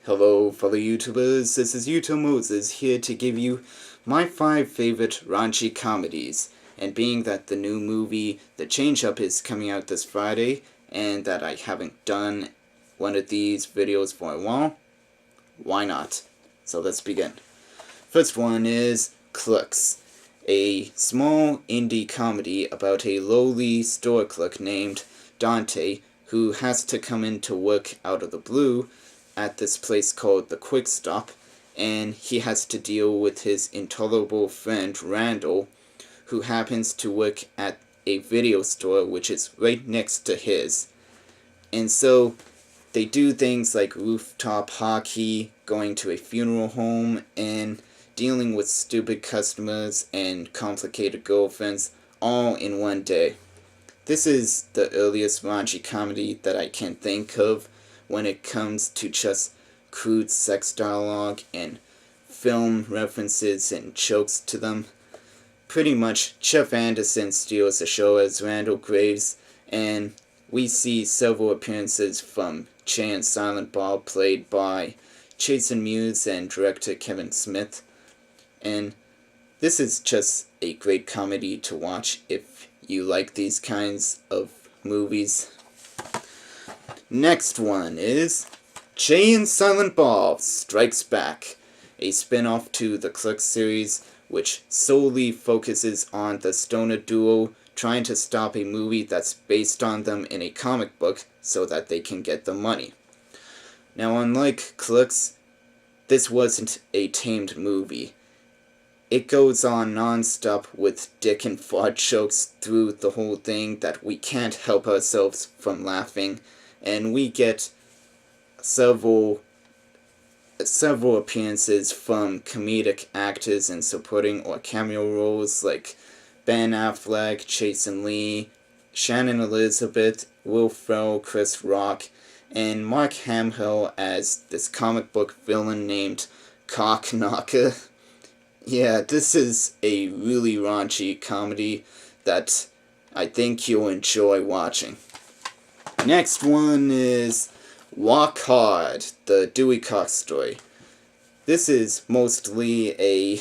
Hello fellow YouTubers, this is YouTube Moses here to give you my 5 favorite raunchy comedies. And being that the new movie The Change-Up is coming out this Friday, and that I haven't done one of these videos for a while, why not? So let's begin. First one is Clerks, a small indie comedy about a lowly store clerk named Dante who has to come into work out of the blue at this place called the Quick Stop, and he has to deal with his intolerable friend Randall, who happens to work at a video store which is right next to his. And so they do things like rooftop hockey, going to a funeral home, and dealing with stupid customers and complicated girlfriends all in one day. This is the earliest raunchy comedy that I can think of when it comes to just crude sex dialogue and film references and jokes to them. Pretty much, Jeff Anderson steals the show as Randall Graves, and we see several appearances from Jay and Silent Bob, played by Jason Mewes and director Kevin Smith. And this is just a great comedy to watch if you like these kinds of movies. Next one is Jay and Silent Bob Strikes Back, a spin-off to the Clerks series which solely focuses on the stoner duo trying to stop a movie that's based on them in a comic book so that they can get the money. Now, unlike Clerks, this wasn't a tamed movie. It goes on non-stop with dick and fart jokes through the whole thing that we can't help ourselves from laughing, and we get several appearances from comedic actors in supporting or cameo roles like Ben Affleck, Jason Lee, Shannon Elizabeth, Will Ferrell, Chris Rock, and Mark Hamill as this comic book villain named Cock Knocker. Yeah, this is a really raunchy comedy that I think you'll enjoy watching. Next one is Walk Hard, the Dewey Cox story. This is mostly a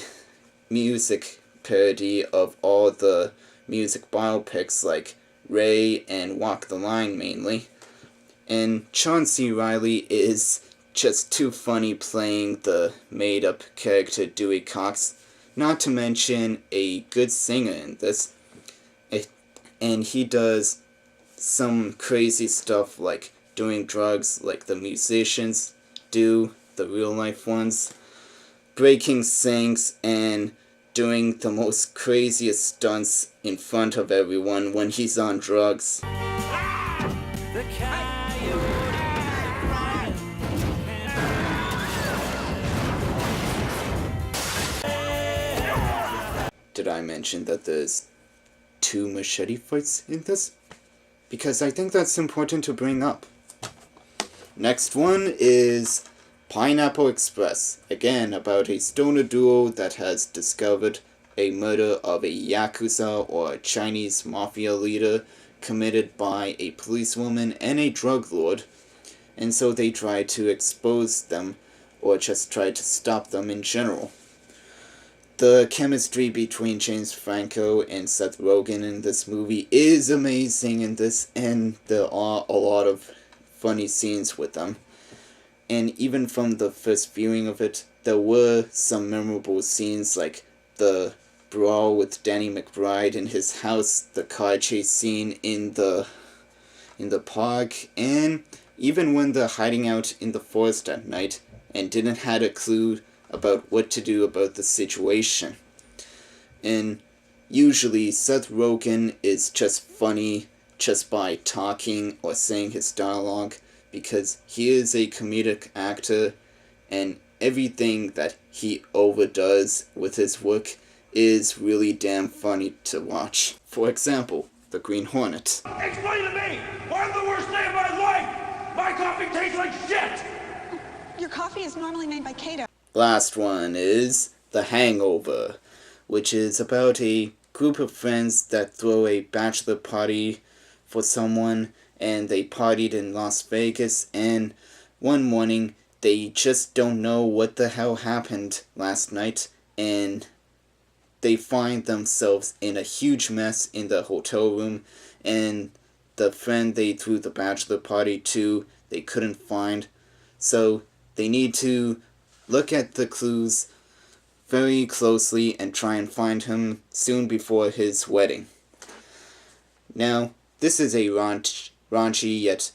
music parody of all the music biopics like Ray and Walk the Line mainly. And John C. Reilly is just too funny playing the made-up character Dewey Cox, not to mention a good singer in this. And he does some crazy stuff like doing drugs like the musicians do, the real-life ones, breaking sinks, and doing the most craziest stunts in front of everyone when he's on drugs. Did I mention that there's 2 machete fights in this? Because I think that's important to bring up. Next one is Pineapple Express, again about a stoner duo that has discovered a murder of a Yakuza or Chinese mafia leader committed by a policewoman and a drug lord, and so they try to expose them or just try to stop them in general. The chemistry between James Franco and Seth Rogen in this movie is amazing in this, and there are a lot of funny scenes with them. And even from the first viewing of it, there were some memorable scenes like the brawl with Danny McBride in his house, the car chase scene in the park, and even when they're hiding out in the forest at night and didn't have a clue about what to do about the situation. And usually Seth Rogen is just funny just by talking or saying his dialogue, because he is a comedic actor and everything that he overdoes with his work is really damn funny to watch. For example, The Green Hornet. Explain to me! Why I'm the worst day of my life! My coffee tastes like shit! Your coffee is normally made by Cato. Last one is The Hangover, which is about a group of friends that throw a bachelor party for someone, and they partied in Las Vegas, and one morning they just don't know what the hell happened last night, and they find themselves in a huge mess in the hotel room, and the friend they threw the bachelor party to, they couldn't find. So they need to look at the clues very closely and try and find him soon before his wedding. Now, this is a raunchy yet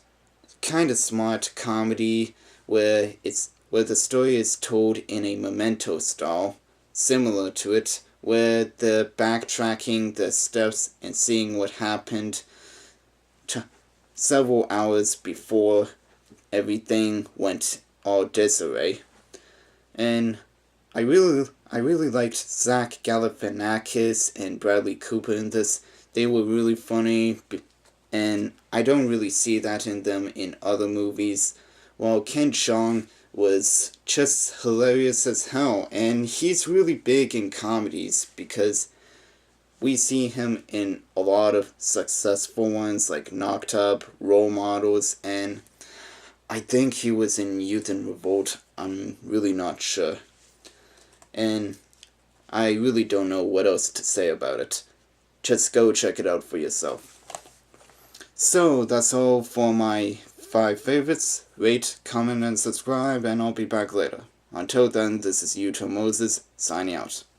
kind of smart comedy where the story is told in a Memento style, similar to it, where they're backtracking the steps and seeing what happened several hours before everything went all disarray. And I really liked Zach Galifianakis and Bradley Cooper in this. They were really funny, and I don't really see that in them in other movies. While Ken Jeong was just hilarious as hell, and he's really big in comedies because we see him in a lot of successful ones like Knocked Up, Role Models, and I think he was in Youth in Revolt. I'm really not sure. And I really don't know what else to say about it. Just go check it out for yourself. So that's all for my 5 favorites. Rate, comment, and subscribe, and I'll be back later. Until then, this is Yuto Moses, signing out.